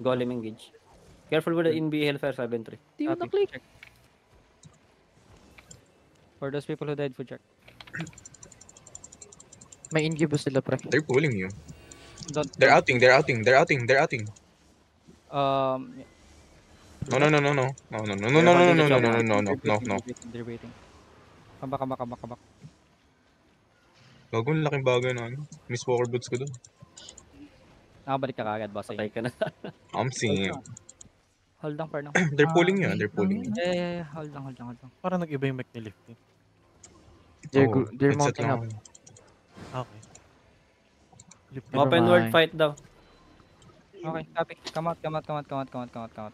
Golem engage. Careful with the NB Hellfire 7-3. Di mo Copy. na-click. Check. For those people who died, food check. May incubus sila, pre. They're pulling you. Don't. They're outing. They're outing. They're outing. They're outing. Um. No, no, no, no, no, no, no, no, no, no, no, no, no, no, no, no, no, no. They're waiting. Come back, come back, come back, come back. Gago, laking bagay na ano. Miss Walker boots ko dun. Nakabalik ka kagad, boss. Patay ka na. I'm seeing. Hold on for now. They're pulling you. They're pulling you. Yeah. Hold on, hold on, hold on. Parang nag-iba yung mech ni Lift. They're headset mounting lang up. ako. Okay. Lift Never Open world mind. fight daw. Okay, copy. Come out, come out, come out, come out, come out, come out, come out.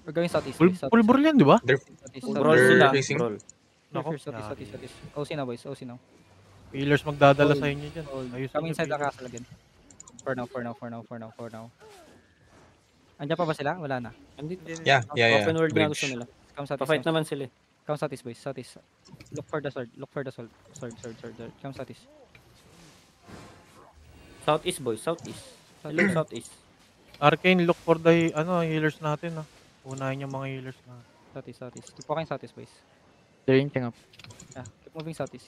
We're going southeast. Pulbur yan, di ba? Southeast. Brawl They're sila. facing. Brawl. Nako. Southeast. OC na, boys. OC now. Healers magdadala sa inyo dyan. Hold. Ayusin Come nyo, inside the healers. castle again. For now. Andiyan pa ba sila? Wala na. Yeah, yeah, yeah. Open world na Bridge. gusto nila. Come southeast. Pa-fight naman sila. Come southeast, boys. Southeast. Look for the sword. Sword. Come southeast. Southeast boys, southeast. Hello, southeast. Arcane, look for the healers natin. Unahin yung mga healers natin. Southeast. Keep walking southeast, boys. They're inching up. Yeah. Keep moving southeast.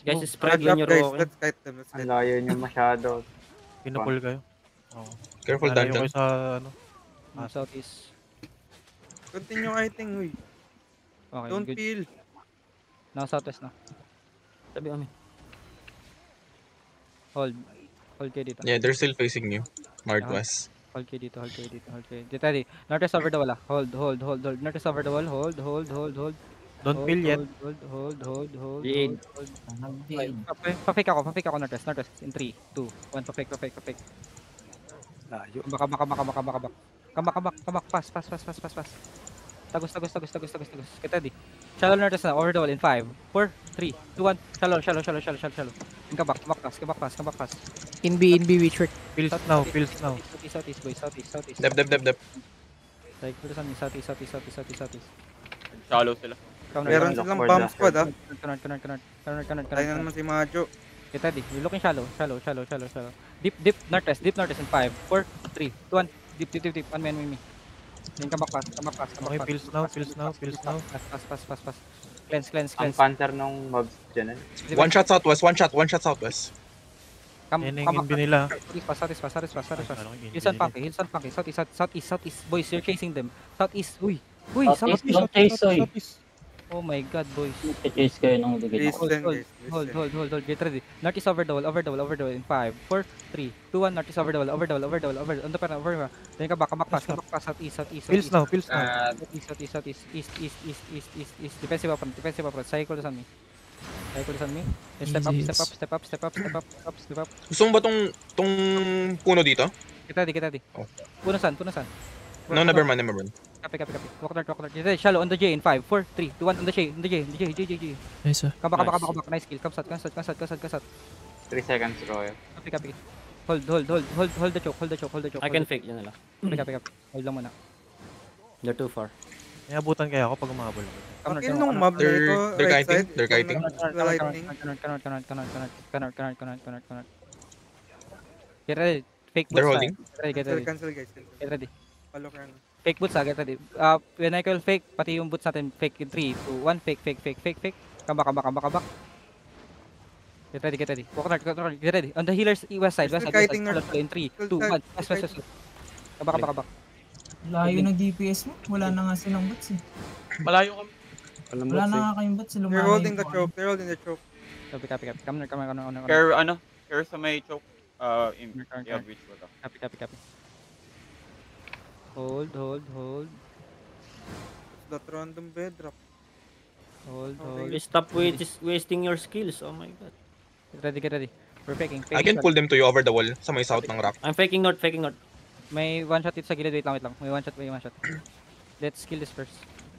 Guys, Move. spread when you're walking. Let's kite them. Let's Ang kite them. layo niyo masyado. Pinapul kayo. Oo. Careful, Lalayo Dandan. kayo sa Move southeast. Continue kiting, huy. Okay, Don't good. peel. Now southwest na. Sabi kami. Hold kayo dito. Yeah, they're still facing you. Northwest. Hold kayo dito. Get ready. Northwest over the wall. Hold. Northwest over the wall. Hold. don't peel yet. Hold. Lead. Pa-fake ako. Northwest. In 3, 2, 1. Pa-fake. Layo. Come back. Pass. Tagos. Get ready. Shallow Northwest na. Over the wall in 5, 4, 3, 2, 1. Shallow. Come back pass. In B, Witcher. Pills now. Southeast, boys. Southeast. Dep. Like, put us on me. Southeast. Shallow sila. Meron silang bomb squad, ah. Connect. Tayo na naman si Majo. Get ready. You're looking shallow. Deep northwest in 5, 4, 3, 2, 1. Deep. One man. Then come back pass. Okay, pills now. Pass. Cleanse. Ang counter nung mobs dyan eh. One shot southwest. Come Yan back. yung inbi nila. Southeast. Anong inbi Hills and nila? Punky. Southeast. Boys, you're chasing them. Southeast. Uy, Southeast, don't chase, oy. Oh my god, boys. Chase kayo ng ligay. Listen, guys. Hold. Get ready. Northeast over the wall in 5, 4, 3, 2, 1. Northeast over the wall. Over. Under pa na, over. Then come back pass. Southeast. Pills now. Southeast. East. Defensive up. Cycle on me. Then step up. Gusto mo ba tong puno dito? Get ready. Oh. Puno san? No, never mind. Copy. Walk north. Get ready. Shallow on the J in 5, 4, 3, 2, 1. On the J. Nice, sir. Come back. Nice kill. Come south. 3 seconds, Roy. Copy. Hold the choke. I can fake yun nila. Copy. Hold lang muna. They're too far. May abutan kaya ako pag umabol. Kill nung mob na ito. They're right kiting. side. They're kiting. Lightning. Connect. Get ready. Fake boots. They're holding. Get ready. Cancel, guys. Get ready. Follow ka na. Fake boots, get ready. When I call fake, pati yung boots natin, fake in 3, 2, 1, fake. Come back. Get ready. Walk north, get ready. On the healers, west side. Kiting north. In 3, 2, 1, west. Come back. Layo ng DPS mo. Wala na nga silang bots eh. Malayo kami. Wala na nga kayong bots. They're holding the choke. Copy. Come on. Care sa may choke. Yeah, which ba to? Copy. Hold. That random bedrock. Hold. Please stop wasting your skills. Oh my god. Get ready. We're faking. I can pull them to you over the wall sa may south ng rock. I'm faking north. May one shot dito sa gilid. Wait lang. May one shot. Let's kill this first.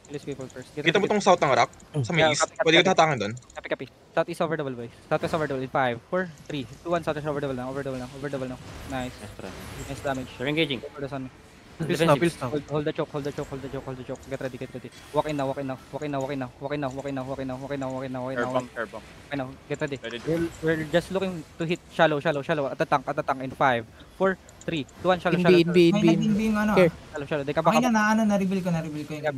Kill these people first. Get Kita mo ready. tong south ng rock? Sa may Yeah, east? copy. Pwede ko tatakan doon? Copy. Southeast over the wall, boys. Southwest over the wall in 5, 4, 3, 2, 1. Southwest over the wall now. Nice. Yes, bro. Nice damage. They're engaging. Over the sun. Pills na, pills na. Hold the choke, hold the choke, hold the choke, hold the choke. Get ready, get ready. Walk in now, walk in now, walk in now, walk in now, walk in now, walk in now, walk in now, walk in now, walk in now, walk in now, Air bomb, air bomb. walk in now. Get ready. Ready. We're just looking to hit shallow at the tank in 5, 4, 3, 2, 1, shallow, In B, shallow, in B, in May B. naging B yung ano. Here. shallow. They come Okay back na, up. na-reveal ko yung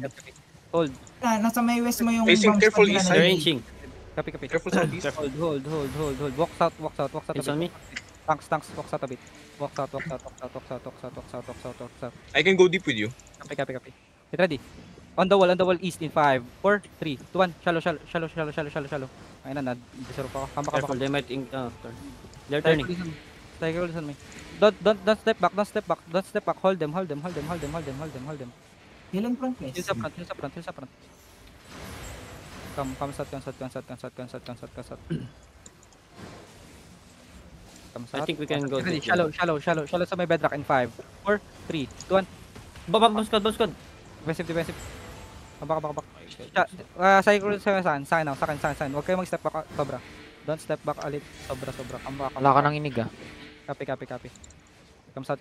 Hold. Nasa may west mo yung Facing bomb careful squad nila east na side. ready. Ranging. Copy. Careful southeast. Hold. Walk south a It's on bit. me. Tanks, walk south a bit. Walk south. I can go deep with you. Copy. Get ready. On the wall east in 5, 4, 3, 2, 1. Shallow. Ayun na, deserve ako. Come back. Careful, they might turn. They're turning. Cycle listen me. Don't step back. Hold them. Ilan front Hill guys? sa front. Come south. I think we can go Ready, to shallow sa may bedrock in 5, 4, 3, 2, 1. Bomb squad. Defensive. Kabak. Cycle sa saan. Huwag kayo mag-step back sobra. Don't step back ulit. Sobra. Come back. Wala ka nang inig ah. Copy. Come south.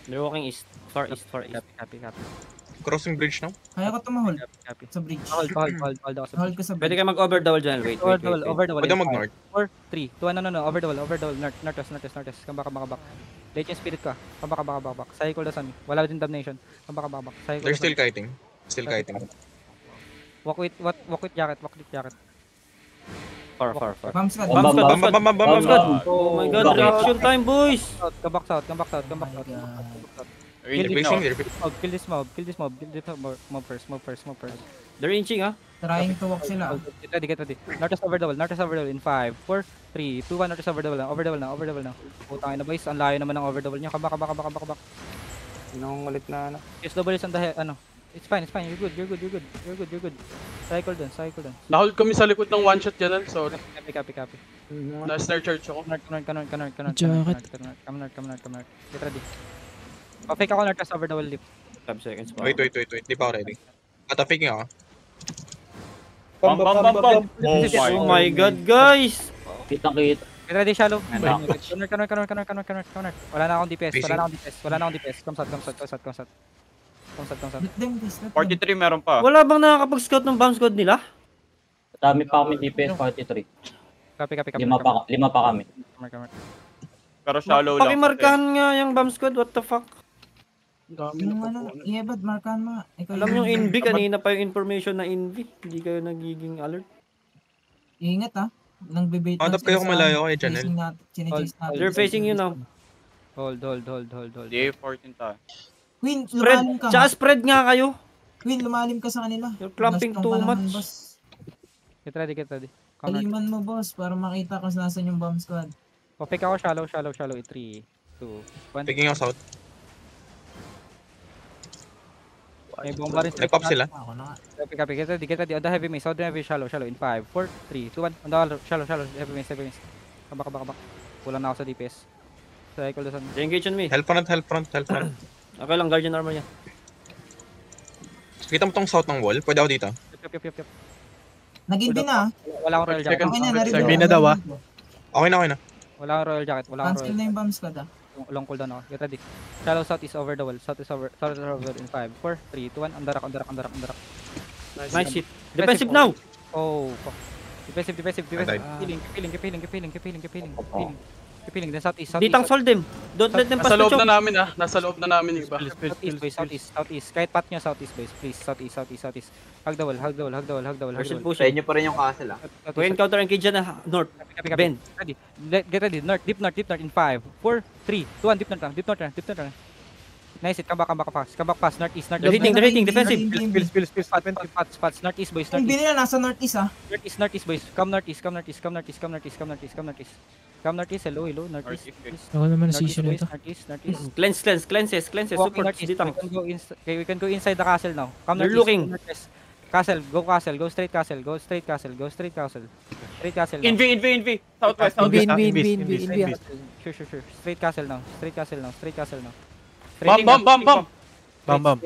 They're walking east. Far east. Copy. Crossing bridge now. Kaya ko tumahol Copy. sa bridge. Hold ako sa Hold ko sa Pwede bridge. kayo mag-over the wall dyan. Wait. Over the wall. Pwede mag-north. 4, 3, 2, 1, no. Over the wall. Northwest. Come back. Legend spirit ka. Come back. Cycle the sun. Wala din damnation. Come back. Cycle They're the still sun. kiting. Walk with jacket. Far. Bomb squad. Bam. Oh my god, reaction time, boys! Come back south. Oh my God. They're facing. Kill this mob first. They're inching, ah. Trying to walk sila. Get ready. Northwest over the wall in 5, 4, 3, 2, 1. Northwest over the wall now. Putang ina boys, ang layo naman ng over the wall niyo. Come back. Nung ulit na ano. Yes, double is on the head, It's fine. You're good. Cycle dun. Na-hold kami sa likod ng one shot dyan, sorry. Copy. Na-snare charge ako. Jacket. Come north. Get ready. Fake ako northwest over the wall lip. 5 seconds pa. Wait. Di pa ako ready. Faking ako. Bomb. Oh my god, guys! Kitang-kita. Get ready, shallow. Ano? Counter. Wala na akong DPS. Come south. Let them guys. 43 meron pa. Wala bang nakakapag-scout ng bomb squad nila? Dami pa kami DPS 43. Copy. Lima pa kami. Pero shallow lang. Pakimarkahan nga yung bomb squad, what the fuck? Yung ano, Iebad, markahan mo. Ikaw Alam yung NV, kanina pa yung information na NV. Hindi kayo nagiging alert. Ingat ah. Nang bibait Hanap kayo kung malayo kay Janelle. They're facing you now. Hold. DA14 tayo. Queen, Spread, lumalim ka. tsaka spread nga kayo. Queen, lumalim ka sa kanila. You're clamping Gastong too ka naman, much. boss. Get ready. Kaliman mo, boss, para makita kung nasan yung bomb squad. Fake ako shallow. 3, 2, 1. Taking out south. May bomba rin. Nag-pop sila. Ako na nga. Copy. Get ready. On the heavy mace. Shallow. In 5, 4, 3, 2, 1. On the wall. Shallow. Heavy mace. Come back. Kulang na ako sa DPS. Cycle the sun. They engage on me. Help front. Okay lang, guardian armor niya. Kita mo tong south ng wall. Pwede ako dito. Yep. Naging din ah. Wala akong royal jacket. Okay na, narinig Sabi ko. na daw, ah. Okay na. Wala akong royal jacket. Cancel na yung bomb squad ah. Long cooldown ako. Get ready. Shallow south is over the wall. South is over in 5, 4, 3, 2, 1. On the rock. Nice hit. Defensive now! Oh, fuck. Defensive. I died. Keep healing. Then southeast. Ditang solve them. Don't let them pass Nasa the loob choke. na namin Nasa loob na namin iba. Southeast. Kahit pat nyo, southeast boys. Please, southeast. Hug the wall. Person Sa pushing. inyo pa rin yung castle ah. We encounter engage dyan na north. Bend. Ready. Get ready. Deep north in 5, 4, 3, 2, 1. Deep north. Nice it. Come back fast. Northeast. They're hitting. Defensive. Pills. Spots. Northeast boys. Yung binila nasa northeast ah. Northeast boys. Come northeast. Come northeast. Hello. Northeast. Ako naman Northeast season boys. ito. Northeast. Cleanses. Walking Support. northeast. Ditang. We can go inside the castle now. Come They're northeast. looking. Northeast. Castle. Go straight castle. Straight castle. now. Inv. Southwest. NB. Sure. Straight castle now. Bam.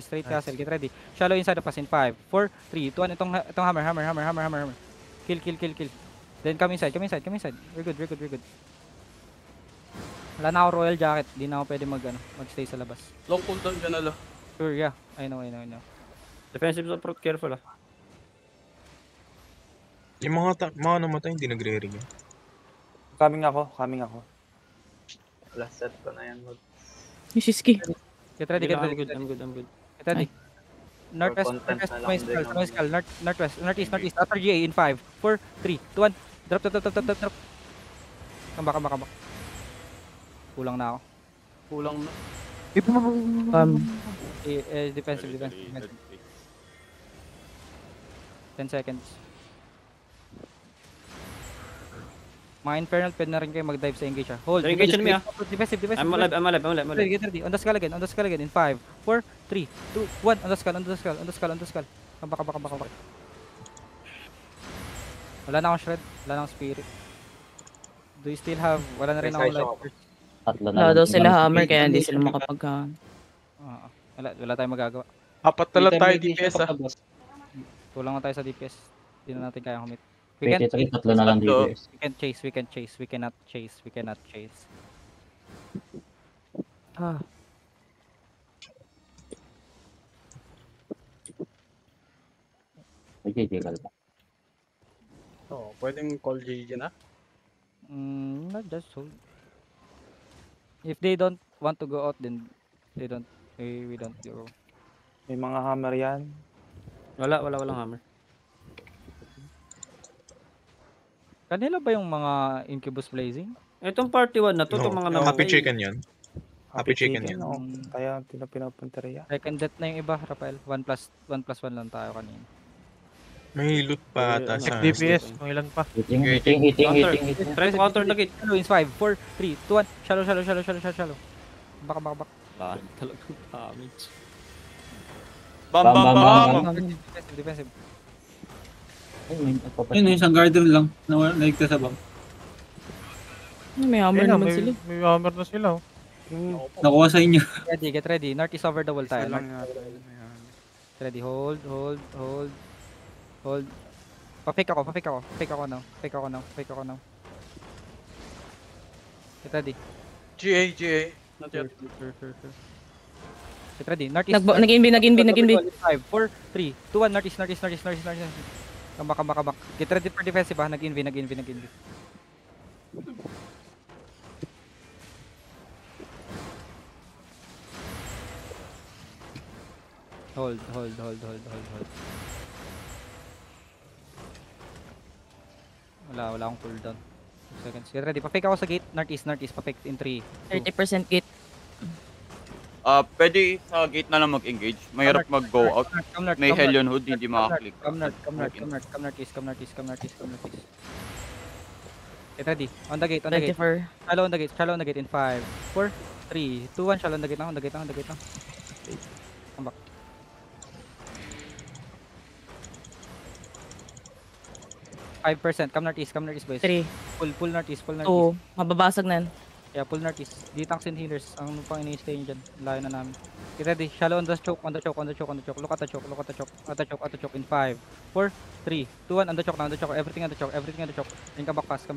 Straight castle. Get ready. Shallow inside of us in 5, 4, 3, 2, 1. Itong hammer. Kill. Then come inside. We're good. Wala na ako royal jacket. Di na ako pwede magstay sa labas. Long cooldown dyan, alo. Sure, yeah. I know. Defensive support, careful ah. Yung mga namatay, hindi nagre-ring. Coming ako. Last set ko na yan. Shiski. Get ready. I'm good. Get ready. Northwest, northeast. After GA in 5, 4, 3, 2, 1. Drop. Come back. Kulang na ako. Kulang na. Defensive. 10 seconds. Mga Infernal, pwede na rin kayo mag-dive sa engage ha. Hold. Engage me ah. Defensive. I'm alive. Get ready. On the skull again in 5, 4, 3, 2, 1. On the skull. Come back. Wala na akong shred. Wala na akong spirit. Do you still have... Wala na rin ako life. Tatlo na Wala lang. daw sila hammer kaya hindi sila makapag... Wala tayong magagawa. Apat na lang tayo DPS ah. Kulang na tayo sa DPS. Hindi na natin kaya humit. 23, tatlo na lang DPS. We can chase. We cannot chase. Nagtitigil pa. Oo, pwedeng call GG na. Not just hold. If they don't want to go out, then we don't go. May mga hammer yan. Walang hammer. Kanila ba yung mga Incubus Blazing? Itong party 1 na to, itong mga namatay. Happy chicken yan. Happy chicken yan. Oo. Kaya pinapunta rin yan. Second death na yung iba, Rafael. 1+1 lang tayo kanina. May loot pa ata sa DPS, kung ilan pa. Hitting. Try to counter na gate. Shallow in 5, 4, 3, 2, 1. Shallow. Back. Talagang damage. Bam. Defensive. Yun, isang guardian lang. Naligtas sa bang. May hammer Ayun na, naman sila. may hammer na sila oh. Nakuha sa inyo. Get ready. North is over the wall tayo. Isa lang yata. Get ready. Hold. Pa-fake ako now. Get ready. GA. Not yet. Sure. Get ready. North is... Nag-invi. 5, 4, 3, 2, 1. North is. Come back. Get ready for defensive ha. Nag-invi. Hold. Wala akong cooldown. 2 seconds. Get ready. Pa-fake ako sa gate. Northeast. Pa-fake in 3, 2. 30% gate. Pwede sa gate na lang mag-engage. Mahirap mag-go out. May Hellion Hood, hindi makaklik. Come northeast. Get ready. On the gate. Ready for... Shallow on the gate in 5, 4, 3, 2, 1. Shallow on the gate lang. Come back. %. Come northeast, boys. 3, Pull northeast. 2, mababasag na yan. Yeah, pull northeast. Di tanks and healers. Ang pang ini-stay nyo dyan. Layo na namin. Get ready. Shallow on the choke. Look at the choke. In 5, 4, 3, 2, 1. On the choke. Everything on the choke. Then come back fast.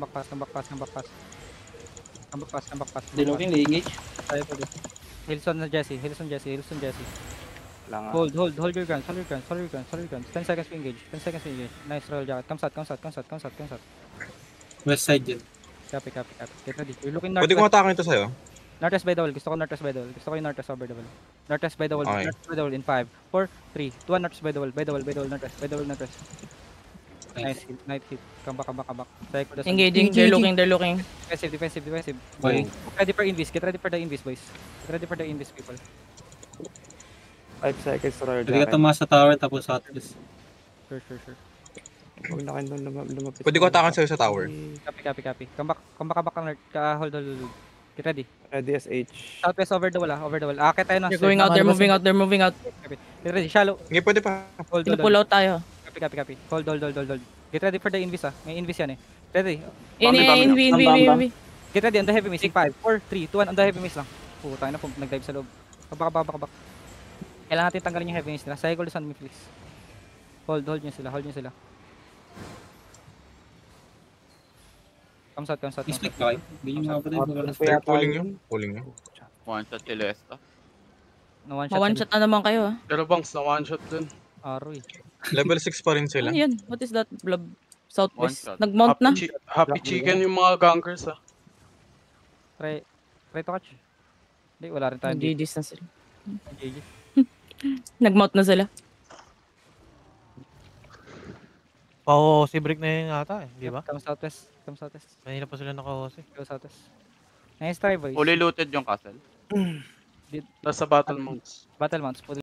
Dilogin, engage. Hilson Jesse. Hold your guns. 10 seconds to engage. Nice roll jacket. Come sat. West side dyan. Copy. Get ready. We're looking Pwede kong northwest. atake ito sa'yo. Northwest by the wall. Gusto ko yung northwest over the wall. Northwest by the wall. Okay. Northwest by the wall in 5, 4, 3, 2, 1. Northwest by the wall. Northwest. Nice hit. Come back. Psycho doesn't- Engaging, they're looking. Defensive. Bye. Get ready for the invis, boys. Get ready for the invis, people. 5 seconds to royal Pwede ka jacket. tumaas sa tower tapos sa atlas. Sure. Huwag na kayo lumapit. Pwede ko atakan sa'yo sa tower. Copy. Come back, Nerd. Hold. Get ready. Ready SH. Southwest over the wall. Akit tayo na. They're going out, they're moving out. Get ready. Shallow. Hindi, pwede pa. Hold. Pinupull out tayo. Copy. Hold. Get ready for the invis May invis yan eh. Ready. Invi. Get ready on the heavy miss. 5, 4, 3, 2, 1. On the heavy miss lang. Putang na, nag-dive sa loob. Kabak. Kailangan natin tanggalin yung heavy miss nila. Cycle the sun me please. Hold nyo sila. Come south, come south, come Expect south. ba kayo? Hindi nyo mga patay. They're pulling yun. Pulling yun. One shot si Lesta. No one shot. Ma-one shot na naman kayo ah. Pero bangs na one shot dun. Aroy. Level 6 pa rin sila. Ano yan? What is that? Blob southwest. One shot. Nag-mount na. Happy chicken yung mga gankers ah. Try to catch. Hindi, wala rin tayo. GG's na sila. GG. Nag-mount na sila. Si break na yun ata eh, di ba? Come southwest. Come southwest. Kanina pa sila naka-Hose. Go southwest. Nice try, boys. Fully looted yung castle. Nasa battle mounts. Battle mounts.